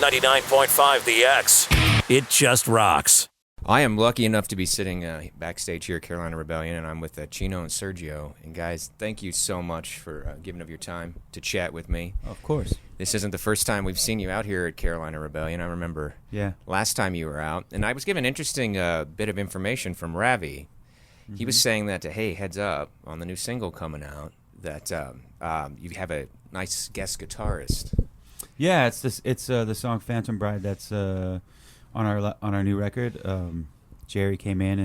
99.5 The X. It just rocks. I am lucky enough to be sitting backstage here at Carolina Rebellion, and I'm with Chino and Sergio. And guys, thank you so much for giving up your time to chat with me. Of course. This isn't the first time we've seen you out here at Carolina Rebellion. I remember last time you were out, and I was given an interesting bit of information from Ravi. Mm-hmm. He was saying that, hey, heads up, on the new single coming out, that you have a nice guest guitarist. Yeah, it's the song "Phantom Bride" that's on our new record. Jerry came in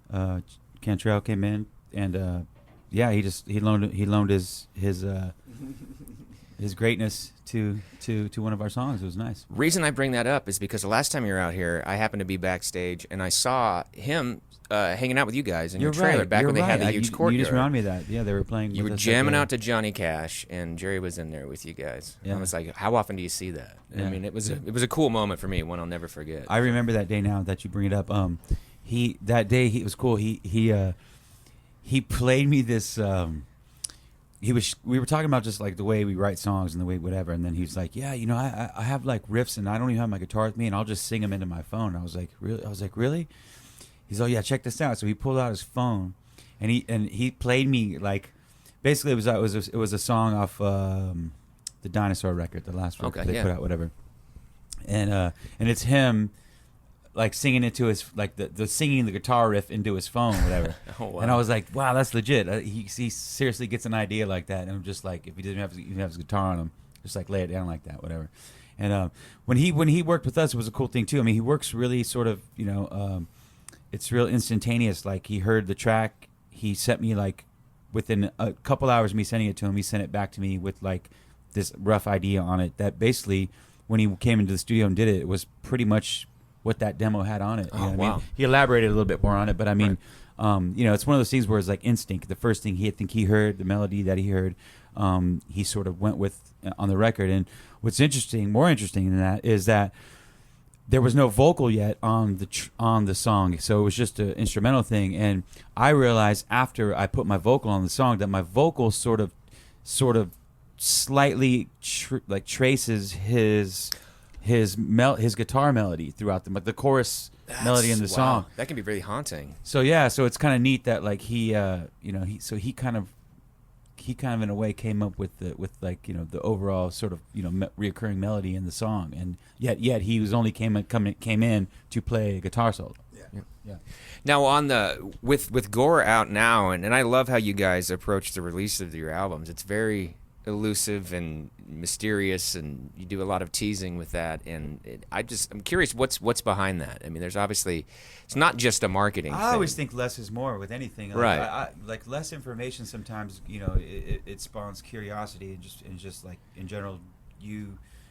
and Cantrell came in, and he loaned his greatness to one of our songs. It was nice. Reason I bring that up is because the last time you were out here, I happened to be backstage and I saw him hanging out with you guys in your trailer back when they had the huge courtyard. You just reminded me of that. Yeah, they were playing. You were jamming out to Johnny Cash, and Jerry was in there with you guys. Yeah. I was like, how often do you see that? Yeah. I mean, it was a cool moment for me, one I'll never forget. I remember that day now that you bring it up. That day it was cool. He played me this. We were talking about just like the way we write songs and the way whatever, and then he was like, yeah, I have like riffs and I don't even have my guitar with me, and I'll just sing them into my phone. And I was like, really? He's like, yeah, check this out. So he pulled out his phone, and he played me like, basically it was a song off the Dinosaur record, the last record they put out, whatever. And it's him like singing into his like the singing the guitar riff into his phone, whatever. Oh, wow. And I was like, wow, that's legit. He seriously gets an idea like that, and I'm just like, if he doesn't even have his guitar on him, just like lay it down like that, whatever. And when he worked with us, it was a cool thing too. I mean, he works really sort of, it's real instantaneous. Like, he heard the track, he sent me like within a couple hours of me sending it to him, he sent it back to me with like this rough idea on it that basically when he came into the studio and did it, it was pretty much what that demo had on it. You know what I mean? He elaborated a little bit more on it, but I mean, it's one of those things where it's like instinct. The first thing he heard, the melody that he heard, he sort of went with on the record. And what's more interesting than that is that there was no vocal yet on the song, so it was just an instrumental thing. And I realized after I put my vocal on the song that my vocal sort of slightly traces his guitar melody throughout the chorus melody in the song. That can be really haunting. So so it's kind of neat that like he kind of in a way came up with the overall sort of reoccurring melody in the song, and yet he was only came in to play a guitar solo. Yeah. Now on with Gore out now, and I love how you guys approach the release of your albums. It's very elusive and mysterious, and you do a lot of teasing with that, and I'm curious what's behind that. I mean, there's obviously, it's not just a marketing thing. I always think less is more with anything, right? Like less information sometimes it spawns curiosity, and just like in general,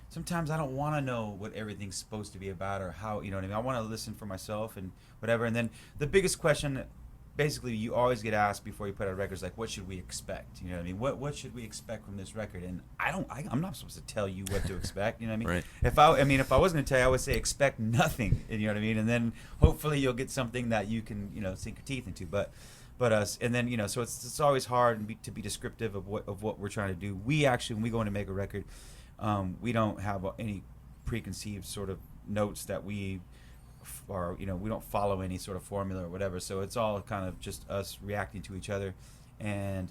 sometimes I don't want to know what everything's supposed to be about or how, what I mean. I want to listen for myself and whatever. And then the biggest question basically you always get asked before you put out records, like, what should we expect? You know what I mean? What should we expect from this record? And I'm not supposed to tell you what to expect. You know what I mean? Right. If I was going to tell you, I would say expect nothing. You know what I mean? And then hopefully you'll get something that you can sink your teeth into. But and then so it's always hard to be descriptive of what we're trying to do. We actually, when we go in to make a record, we don't have any preconceived sort of notes that we don't follow any sort of formula or whatever. So it's all kind of just us reacting to each other, and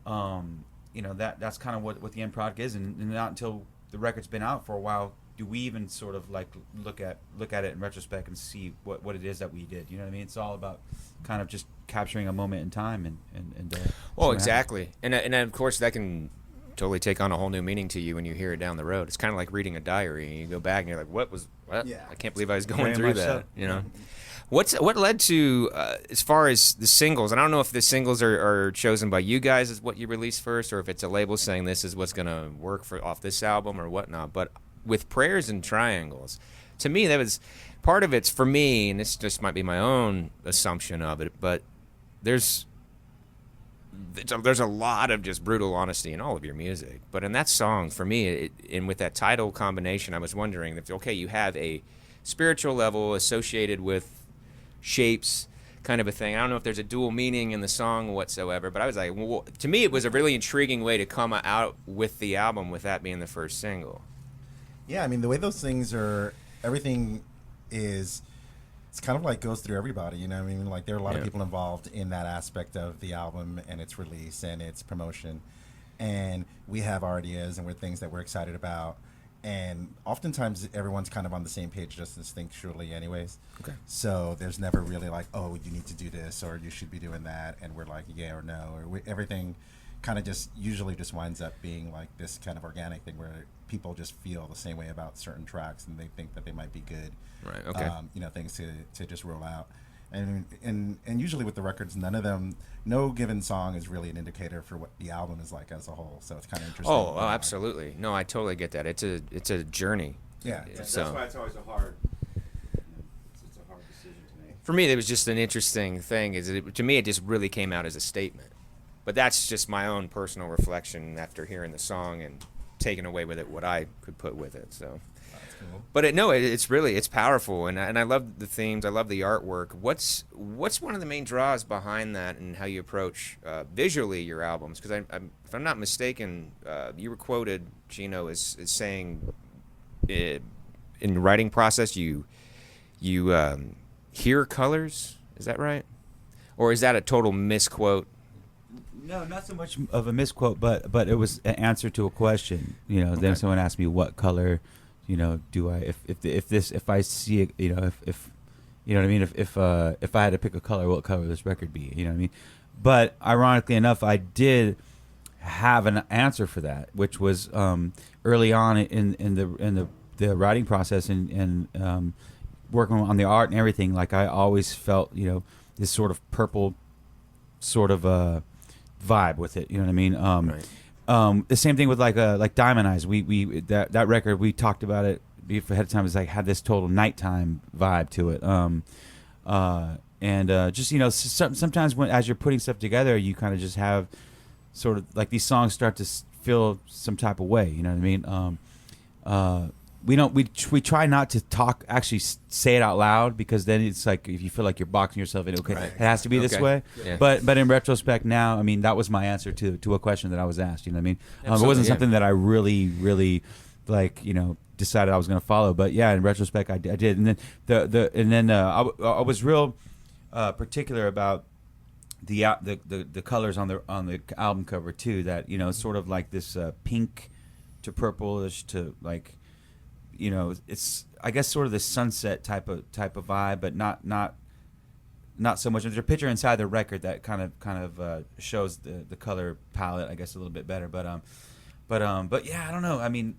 that's kind of what the end product is. And not until the record's been out for a while do we even sort of like look at it in retrospect and see what it is that we did. You know what I mean? It's all about kind of just capturing a moment in time and well, exactly. And of course that can totally take on a whole new meaning to you when you hear it down the road. It's kind of like reading a diary. You go back and you're like, what? Yeah. I can't believe I was going through that. So. What led to as far as the singles? And I don't know if the singles are chosen by you guys as what you release first, or if it's a label saying this is what's going to work off this album or whatnot. But with Prayers and Triangles, to me that was part of it's for me, and this just might be my own assumption of it, but there's a lot of just brutal honesty in all of your music. But in that song, for me, and with that title combination, I was wondering if, okay, you have a spiritual level associated with shapes kind of a thing. I don't know if there's a dual meaning in the song whatsoever, but I was like, well, to me, it was a really intriguing way to come out with the album with that being the first single. Yeah, I mean, the way those things are, everything is, it's kind of like goes through everybody, you know what I mean? Like, there are a lot of people involved in that aspect of the album and its release and its promotion. And we have our ideas and we're things that we're excited about. And oftentimes everyone's kind of on the same page just instinctually anyways. Okay. So there's never really like, oh, you need to do this or you should be doing that. And we're like, yeah or no. Or everything kind of just usually just winds up being like this kind of organic thing where people just feel the same way about certain tracks and they think that they might be good. Right, okay. You know, things to just roll out. And usually with the records, none of them, no given song is really an indicator for what the album is like as a whole. So it's kind of interesting. Oh, absolutely. No, I totally get that. It's a journey. Yeah. So that's why it's always a hard decision to make. for me, it was just an interesting thing. To me, it just really came out as a statement. But that's just my own personal reflection after hearing the song and taking away with it what I could put with it. So. Cool. But it's powerful, and I love the themes. I love the artwork. What's one of the main draws behind that, and how you approach visually your albums? Because if I'm not mistaken, you were quoted, Chino, as saying, in the writing process, you hear colors. Is that right, or is that a total misquote? No, not so much of a misquote, but it was an answer to a question. You know, then someone asked me what color. You know, do I if I see it, you know, if you know what I mean, if I had to pick a color, what color would this record be? You know what I mean? But ironically enough, I did have an answer for that, which was early on in the writing process and working on the art and everything. Like I always felt, you know, this sort of purple sort of vibe with it. You know what I mean? Right. The same thing with like Diamond Eyes. We that record, we talked about it ahead of time. It's like had this total nighttime vibe to it. Just, you know, sometimes as you're putting stuff together, you kind of just have sort of like these songs start to feel some type of way. You know what I mean? We try not to actually say it out loud, because then it's like if you feel like you're boxing yourself in, okay, Right. it has to be this way. Yeah. But in retrospect now, I mean, that was my answer to a question that I was asked. You know what I mean? It Absolutely, wasn't yeah. something that I really like, you know, decided I was going to follow. But yeah, in retrospect, I did. And then I was real particular about the colors on the album cover too. That, you know, sort of like this pink to purplish to like. You know, it's, I guess, sort of the sunset type of vibe, but not so much. There's a picture inside the record that kind of shows the color palette, I guess, a little bit better. But yeah, I don't know. I mean,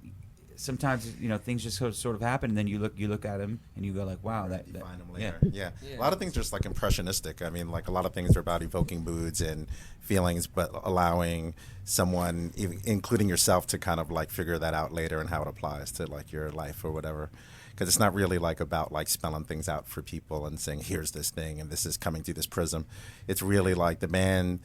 sometimes, you know, things just sort of happen, and then you look at them and you go like, wow, that You find them yeah. later. Yeah. A lot of things are just like impressionistic. I mean, like a lot of things are about evoking moods and feelings, but allowing someone, including yourself, to kind of like figure that out later and how it applies to like your life or whatever. Because it's not really like about like spelling things out for people and saying, here's this thing and this is coming through this prism. It's really like the band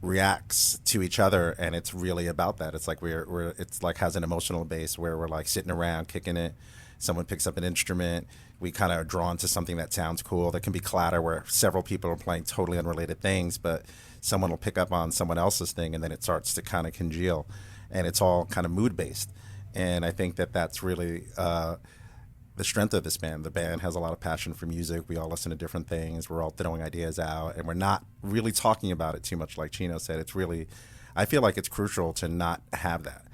reacts to each other, and it's really about that. It's like it's like has an emotional base where we're like sitting around kicking it. Someone picks up an instrument. We kind of are drawn to something that sounds cool. There can be clatter where several people are playing totally unrelated things, but someone will pick up on someone else's thing, and then it starts to kind of congeal, and it's all kind of mood based. And I think that that's really the strength of this band. The band has a lot of passion for music. We all listen to different things. We're all throwing ideas out, and we're not really talking about it too much. Like Chino said, it's really, I feel like it's crucial to not have that.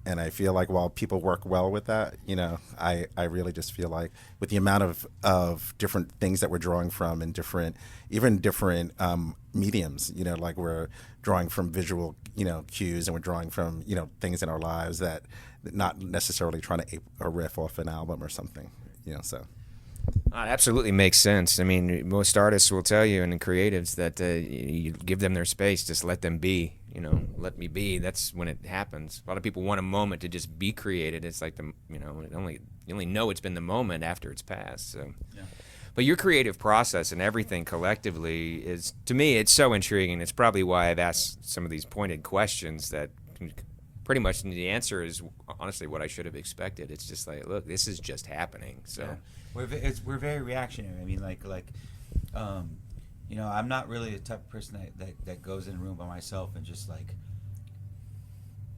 And I feel like while people work well with that, you know, I really just feel like with the amount of different things that we're drawing from and different mediums, you know, like we're drawing from visual, you know, cues, and we're drawing from, you know, things in our lives that not necessarily trying to ape a riff off an album or something, you know, so. It absolutely makes sense. I mean, most artists will tell you, and the creatives, that you give them their space, just let them be. You know, let me be. That's when it happens. A lot of people want a moment to just be created. It's like you only know it's been the moment after it's passed. So, yeah. But your creative process and everything collectively is, to me, it's so intriguing. It's probably why I've asked some of these pointed questions that pretty much the answer is honestly what I should have expected. It's just like, look, this is just happening. So. Yeah. We're very reactionary. I mean, you know, I'm not really the type of person that goes in a room by myself and just like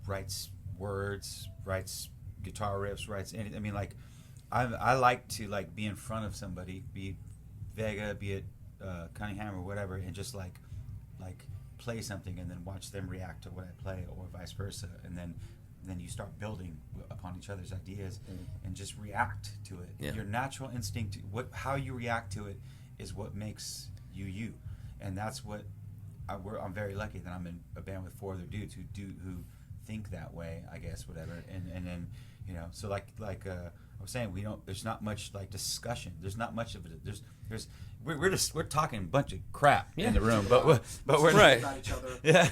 writes words, writes guitar riffs, writes anything. I mean, like, I like to like be in front of somebody, be it Vega, be it Cunningham or whatever, and just like play something and then watch them react to what I play, or vice versa, and then you start building upon each other's ideas and just react to it. Yeah. Your natural instinct, how you react to it, is what makes you, and that's what I'm very lucky that I'm in a band with 4 other dudes who think that way, I guess, whatever, and then so like I was saying, there's not much like discussion. There's not much of it. We're talking a bunch of crap in the room, but we're right. About each other. Yeah.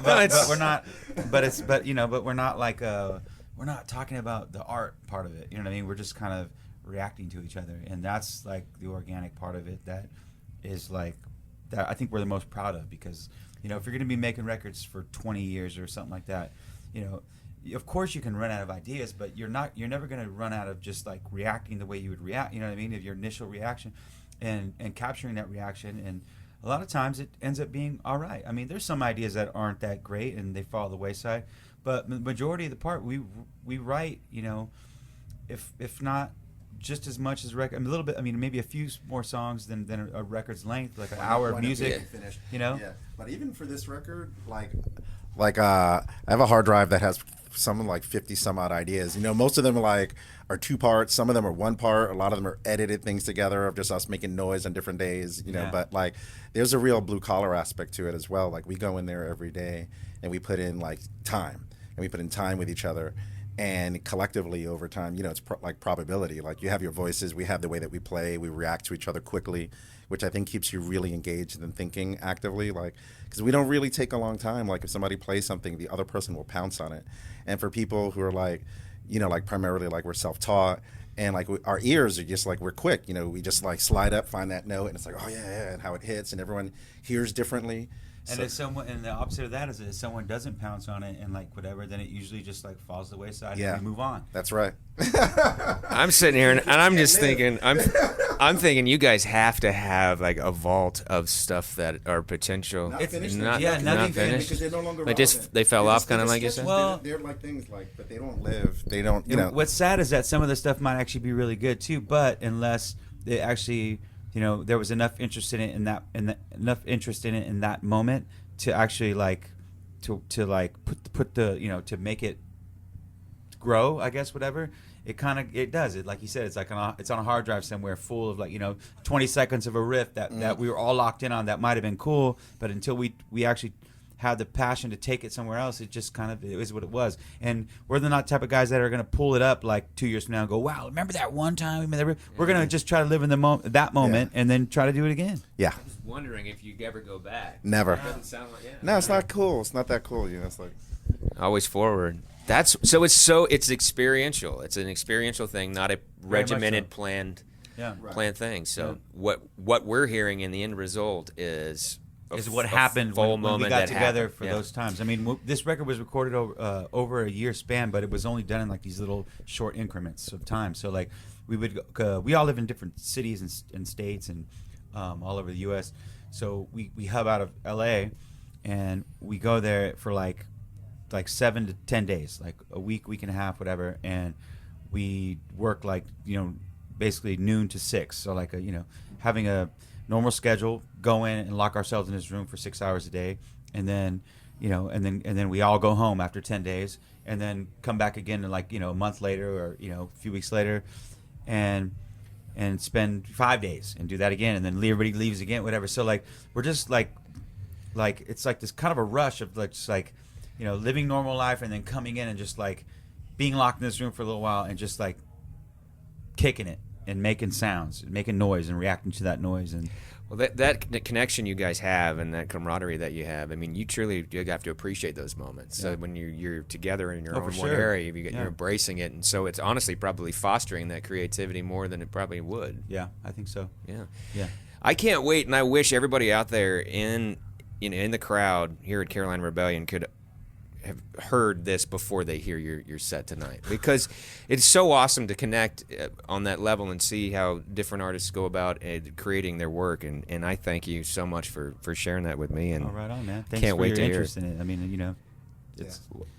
But we're not. But we're not like we're not talking about the art part of it. You know what I mean? We're just kind of reacting to each other, and that's like the organic part of it. That is like that. I think we're the most proud of, because if you're going to be making records for 20 years or something like that, of course you can run out of ideas, but you're never going to run out of just like reacting the way you would react. You know what I mean? Of your initial reaction, and capturing that reaction. And a lot of times it ends up being all right. I mean, there's some ideas that aren't that great and they fall to the wayside, but the majority of the part we write, if not just as much as a record, a little bit. I mean, maybe a few more songs than a record's length, like an hour of music. Yeah. But even for this record, like I have a hard drive that has something like 50 some odd ideas. Most of them are 2 parts. Some of them are 1 part. A lot of them are edited things together of just us making noise on different days. But like there's a real blue collar aspect to it as well. Like we go in there every day and we put in like time, and we put in time with each other. And collectively over time, it's like probability. Like you have your voices, we have the way that we play, we react to each other quickly, which I think keeps you really engaged and thinking actively. Like, because we don't really take a long time. Like if somebody plays something, the other person will pounce on it. And for people who are like, like primarily like we're self-taught, and like our ears are just like we're quick. We just like slide up, find that note, and it's like, oh yeah, and how it hits, and everyone hears differently. And if someone, and the opposite of that is if someone doesn't pounce on it and like whatever, then it usually just like falls to the wayside and we move on. That's right. I'm sitting here and I'm just thinking, I'm thinking you guys have to have like a vault of stuff that are potential. Not finished. Not finished. Because they're no longer they fell off kind of like you said. Well, they're like things like, but they don't live. They don't. What's sad is that some of the stuff might actually be really good too, but unless they actually. There was enough interest in it in that moment to actually like to like put the to make it grow, I guess, whatever. It does it, like you said, it's like it's on a hard drive somewhere full of like 20 seconds of a riff that we were all locked in on, that might have been cool, but until we actually had the passion to take it somewhere else, it just kind of, it was what it was. And we're the not type of guys that are going to pull it up like 2 years from now and go, wow, remember that one time? We're going to just try to live in that moment and then try to do it again. Yeah. I'm just wondering if you ever go back. Never. It doesn't sound like, No, it's not cool. It's not that cool. It's like always forward. It's experiential. It's an experiential thing, not a regimented, planned thing. So what we're hearing in the end result is what happened when we got together for those times. I mean, this record was recorded over a year span, but it was only done in like these little short increments of time. So like we all live in different cities and states and all over the U.S. So we hub out of L.A. and we go there for like 7 to 10 days, like a week and a half, whatever, and we work like basically noon to 6. So like having a normal schedule, go in and lock ourselves in this room for 6 hours a day, and then and then we all go home after 10 days, and then come back again like a month later or a few weeks later, and spend 5 days and do that again, and then everybody leaves again, whatever. So like we're just like it's like this kind of a rush of like just like living normal life, and then coming in and just like being locked in this room for a little while and just like kicking it and making sounds, and making noise, and reacting to that noise. And well, that connection you guys have and that camaraderie that you have, I mean, you have to appreciate those moments. So when you're together in your own one area, you're embracing it, and so it's honestly probably fostering that creativity more than it probably would. Yeah, I think so. Yeah. I can't wait, and I wish everybody out there in the crowd here at Carolina Rebellion could have heard this before they hear your set tonight, because it's so awesome to connect on that level and see how different artists go about creating their work, and I thank you so much for sharing that with me, and right on, man. Thanks can't for wait your to interest hear it. in it. I mean,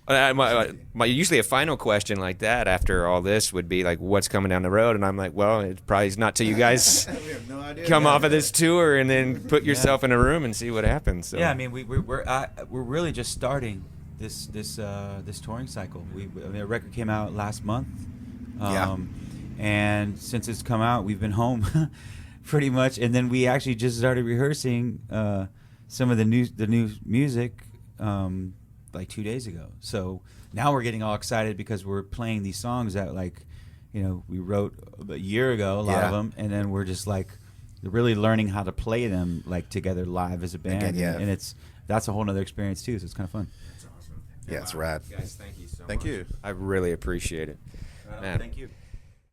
My usually a final question like that after all this would be like, what's coming down the road? And I'm like, well, it probably is not till you guys We have no idea. come off of this tour and then put yourself in a room and see what happens. So. Yeah, I mean, we're really just starting this touring cycle. The record came out last month, and since it's come out, we've been home pretty much. And then we actually just started rehearsing some of the new music like 2 days ago. So now we're getting all excited because we're playing these songs that we wrote a year ago, a lot of them, and then we're just like really learning how to play them like together live as a band. Again, And that's a whole nother experience too. So it's kind of fun. That's awesome. Yeah, it's rad. Guys, thank you so much. Thank you. I really appreciate it. Man. Thank you.